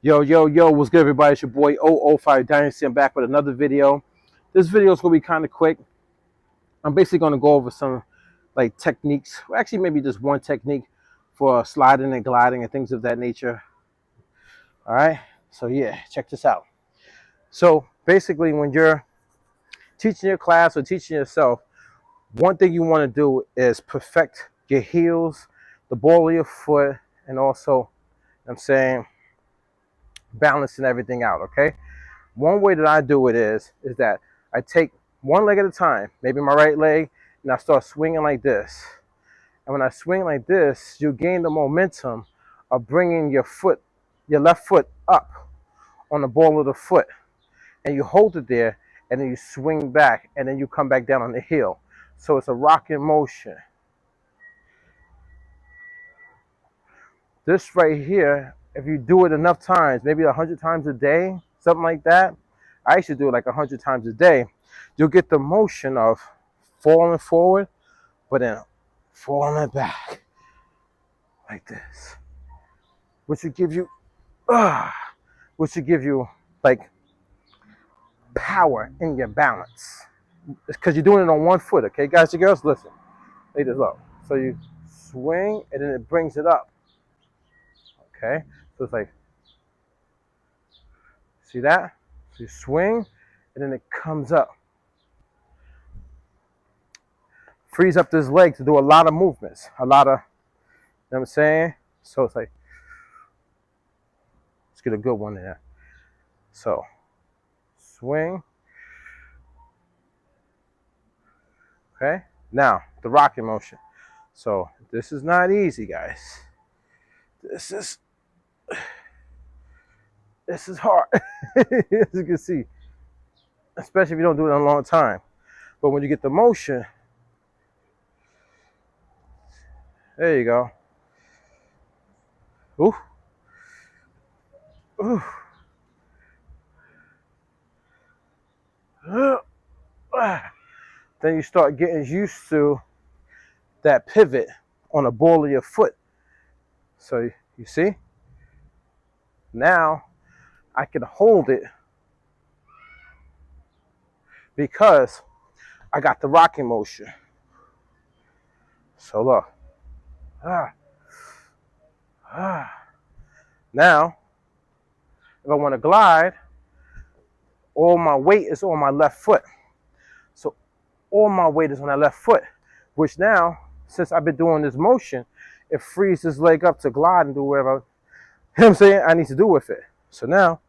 Yo, what's good, everybody? It's your boy oO5 Dynasty. I'm back with another video. This video is going to be kind of quick. I'm basically going to go over some techniques, well, actually maybe just one technique for sliding and gliding and things of that nature. All right, so yeah, check this out. So basically, when you're teaching your class or teaching yourself, one thing you want to do is perfect your heels, the ball of your foot, and also, I'm saying, balancing everything out, okay? One way that I do it is that I take one leg at a time, maybe my right leg, and I start swinging like this. And when I swing like this, you gain the momentum of bringing your left foot up on the ball of the foot. And you hold it there, and then you swing back, and then you come back down on the heel. So it's a rocking motion. This right here, if you do it enough times, maybe 100 times a day, something like that. I used to do it like 100 times a day. You'll get the motion of falling forward, but then falling back like this, which would give you, like power in your balance. It's because you're doing it on one foot, okay, guys and girls, listen, lay this up. So you swing, and then it brings it up, okay? So it's like, see that? So you swing, and then it comes up. Frees up this leg to do a lot of movements, you know what I'm saying? So it's like, let's get a good one in there. So, swing. Okay, now the rocking motion. So this is not easy, guys. This is hard, as you can see, especially if you don't do it in a long time. But when you get the motion, there you go. Ooh. Ooh. Then you start getting used to that pivot on the ball of your foot. So you see? Now I can hold it because I got the rocking motion. So look. Now, if I want to glide, all my weight is on my left foot. So all my weight is on that left foot, which now, since I've been doing this motion, it frees this leg up to glide and do whatever, you know what I'm saying, I need to do with it. So now,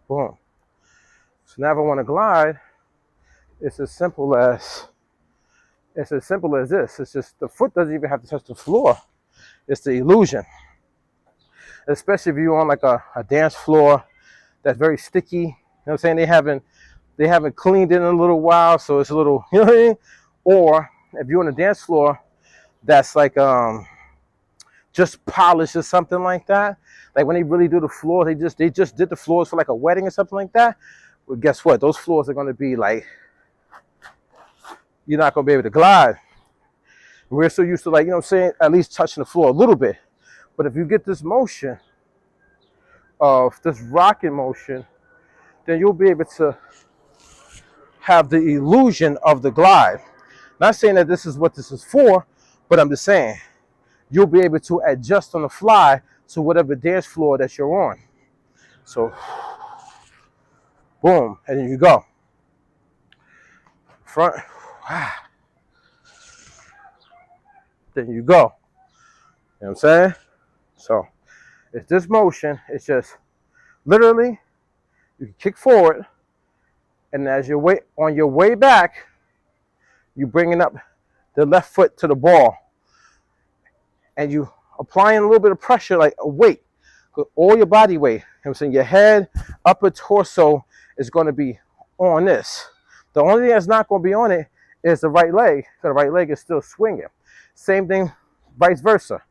boom. So now if I want to glide, it's as simple as this. It's just the foot doesn't even have to touch the floor. It's the illusion. Especially if you're on like a dance floor that's very sticky. You know what I'm saying? They haven't cleaned it in a little while, so it's a little, you know what I mean? Or if you're on a dance floor that's like just polished or something like that. Like when they really do the floor, they just did the floors for like a wedding or something like that. Well, guess what? Those floors are gonna be like, you're not gonna be able to glide. We're so used to, like, you know what I'm saying, at least touching the floor a little bit. But if you get this motion of this rocking motion, then you'll be able to have the illusion of the glide. Not saying that this is what this is for, but I'm just saying you'll be able to adjust on the fly to whatever dance floor that you're on. So, boom, and then you go. Front, then you go. You know what I'm saying? So, it's this motion. It's just literally, you can kick forward, and as you're on your way back, you bringing up the left foot to the ball, and you applying a little bit of pressure, like a weight, all your body weight. You know what I'm saying? Your head, upper torso is going to be on this. The only thing that's not going to be on it is the right leg, because the right leg is still swinging. Same thing, vice versa.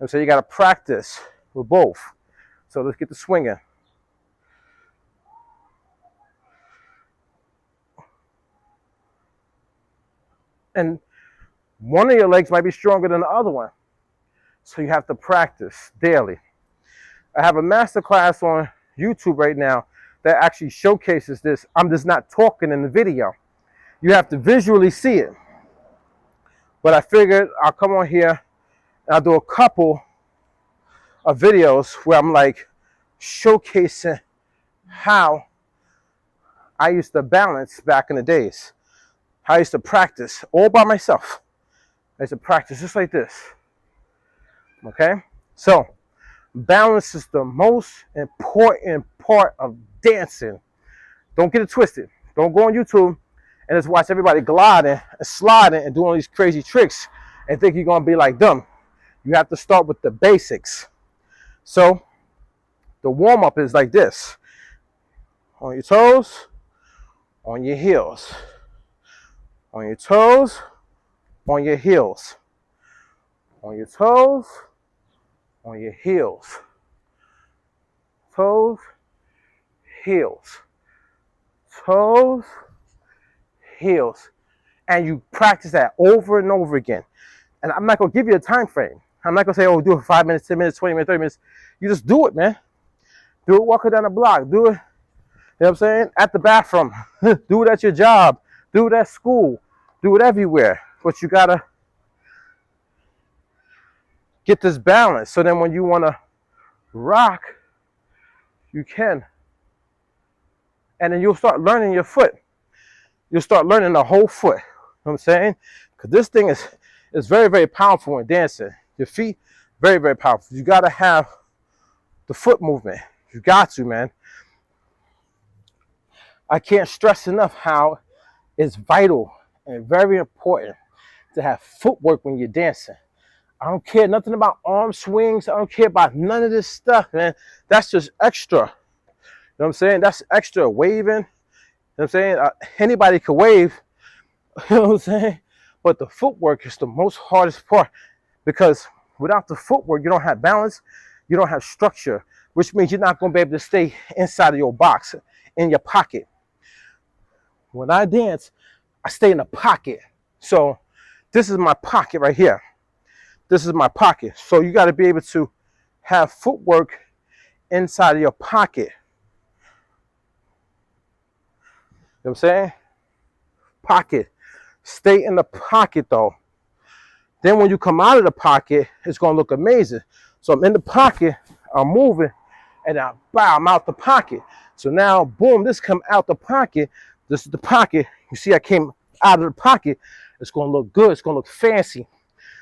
And so you got to practice with both. So let's get the swinging. And one of your legs might be stronger than the other one. So you have to practice daily. I have a master class on YouTube right now that actually showcases this. I'm just not talking in the video. You have to visually see it. But I figured I'll come on here and I'll do a couple of videos where I'm like showcasing how I used to balance back in the days. How I used to practice all by myself. I used to practice just like this. Okay? So, balance is the most important part of dancing. Don't get it twisted. Don't go on YouTube and just watch everybody gliding and sliding and doing all these crazy tricks and think you're going to be like them. You have to start with the basics. So, the warm-up is like this. On your toes, on your heels. On your toes, on your heels. On your toes, on your heels. Toes, heels. Toes, heels. And you practice that over and over again. And I'm not going to give you a time frame. I'm not going to say, oh, do it for 5 minutes, 10 minutes, 20 minutes, 30 minutes. You just do it, man. Do it walking down the block. Do it, you know what I'm saying, at the bathroom. Do it at your job. Do it at school. Do it everywhere. But you got to get this balance. So then when you want to rock, you can. And then you'll start learning your foot. You'll start learning the whole foot. You know what I'm saying? Because this thing is very, very powerful in dancing. Your feet, very, very powerful. You got to have the foot movement. You got to, man. I can't stress enough how it's vital and very important to have footwork when you're dancing. I don't care nothing about arm swings. I don't care about none of this stuff, man. That's just extra. You know what I'm saying? That's extra waving. You know what I'm saying? Anybody can wave. You know what I'm saying? But the footwork is the most hardest part because without the footwork, you don't have balance. You don't have structure, which means you're not going to be able to stay inside of your box, in your pocket. When I dance, I stay in a pocket. So this is my pocket right here. This is my pocket. So you got to be able to have footwork inside of your pocket. You know what I'm saying? Pocket. Stay in the pocket though. Then when you come out of the pocket, it's going to look amazing. So I'm in the pocket, I'm moving, and I'm out the pocket. So now, boom, this come out the pocket. This is the pocket. You see I came out of the pocket. It's going to look good. It's going to look fancy.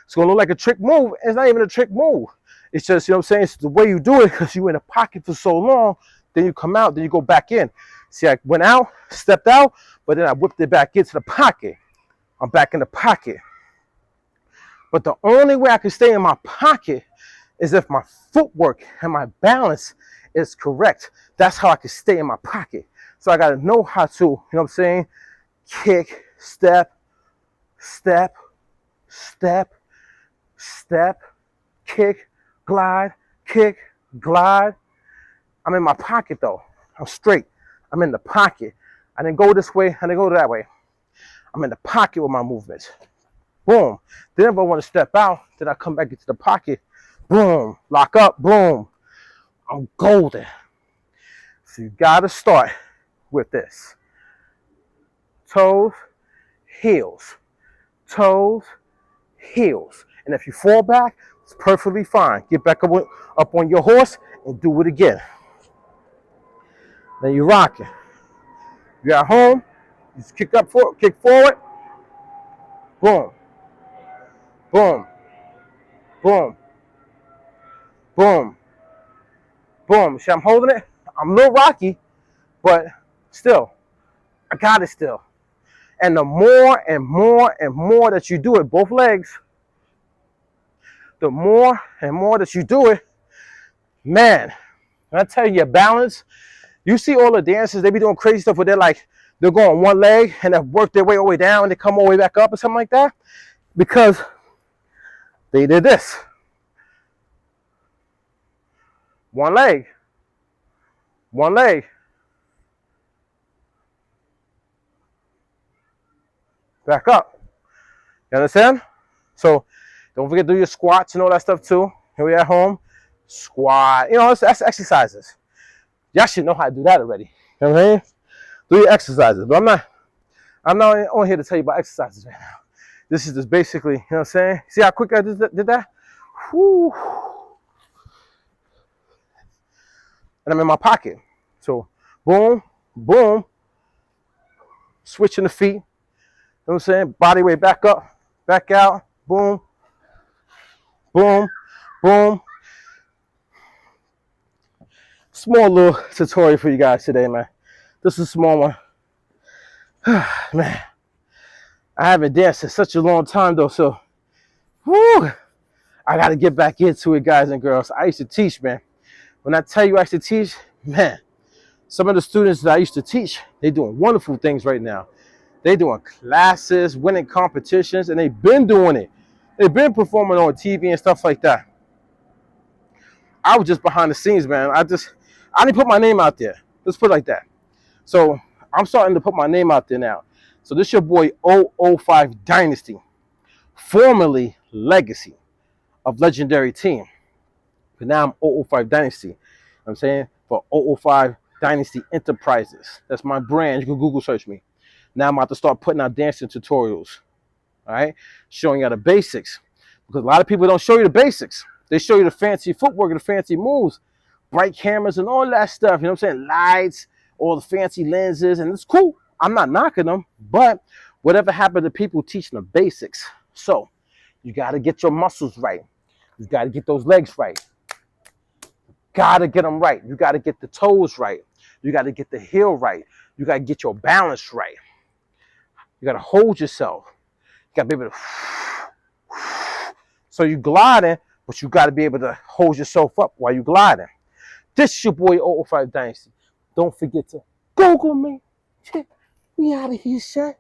It's going to look like a trick move. It's not even a trick move. It's just, you know what I'm saying, it's the way you do it because you were in a pocket for so long. Then you come out, then you go back in. See, I went out, stepped out, but then I whipped it back into the pocket. I'm back in the pocket. But the only way I can stay in my pocket is if my footwork and my balance is correct. That's how I can stay in my pocket. So I got to know how to, you know what I'm saying, kick, step, step, step, step, kick, glide, kick, glide. I'm in my pocket though. I'm straight. I'm in the pocket. I didn't go this way. I didn't go that way. I'm in the pocket with my movements. Boom. Then if I want to step out, then I come back into the pocket. Boom. Lock up. Boom. I'm golden. So you got to start with this. Toes, heels. Toes, heels. And if you fall back, it's perfectly fine. Get back up on your horse and do it again. Then you're rocking. You're at home. You just kick forward. Boom. Boom. Boom. Boom. Boom. See, I'm holding it. I'm a little rocky, but still, I got it still. And the more and more and more that you do it, both legs, the more and more that you do it, man, when I tell you your balance, you see all the dancers, they be doing crazy stuff where they're going one leg and they work their way all the way down and they come all the way back up or something like that because they did this. One leg. One leg. Back up. You understand? So don't forget to do your squats and all that stuff too. Here we at home. Squat. You know, that's exercises. Y'all should know how to do that already. You know what I mean? Do your exercises. But I'm not on here to tell you about exercises right now. This is just basically, you know what I'm saying? See how quick I did that? Whew. And I'm in my pocket. So boom, boom. Switching the feet. You know what I'm saying? Body weight back up, back out. Boom, boom, boom. Small little tutorial for you guys today, man. This is a small one. Man, I haven't danced in such a long time though, so whew, I gotta get back into it, guys and girls. I used to teach, man. When I tell you I used to teach, man, some of the students that I used to teach, they're doing wonderful things right now. They're doing classes, winning competitions, and they've been doing it. They've been performing on TV and stuff like that. I was just behind the scenes, man. I didn't put my name out there. Let's put it like that. So I'm starting to put my name out there now. So this is your boy oO5 Dynasty, formerly Legacy of Legendary Team. But now I'm oO5 Dynasty. You know what I'm saying? For oO5 Dynasty Enterprises. That's my brand. You can Google search me. Now I'm about to start putting out dancing tutorials. All right? Showing you the basics. Because a lot of people don't show you the basics. They show you the fancy footwork and the fancy moves. Bright cameras and all that stuff. You know what I'm saying? Lights, all the fancy lenses. And it's cool. I'm not knocking them. But whatever happened to people teaching the basics? So you got to get your muscles right. You got to get those legs right. Got to get them right. You got to get the toes right. You got to get the heel right. You got to get your balance right. You got to hold yourself. You got to be able to. So you gliding, but you got to be able to hold yourself up while you gliding. This is your boy oO5 Dynasty. Don't forget to Google me. We out of here, son.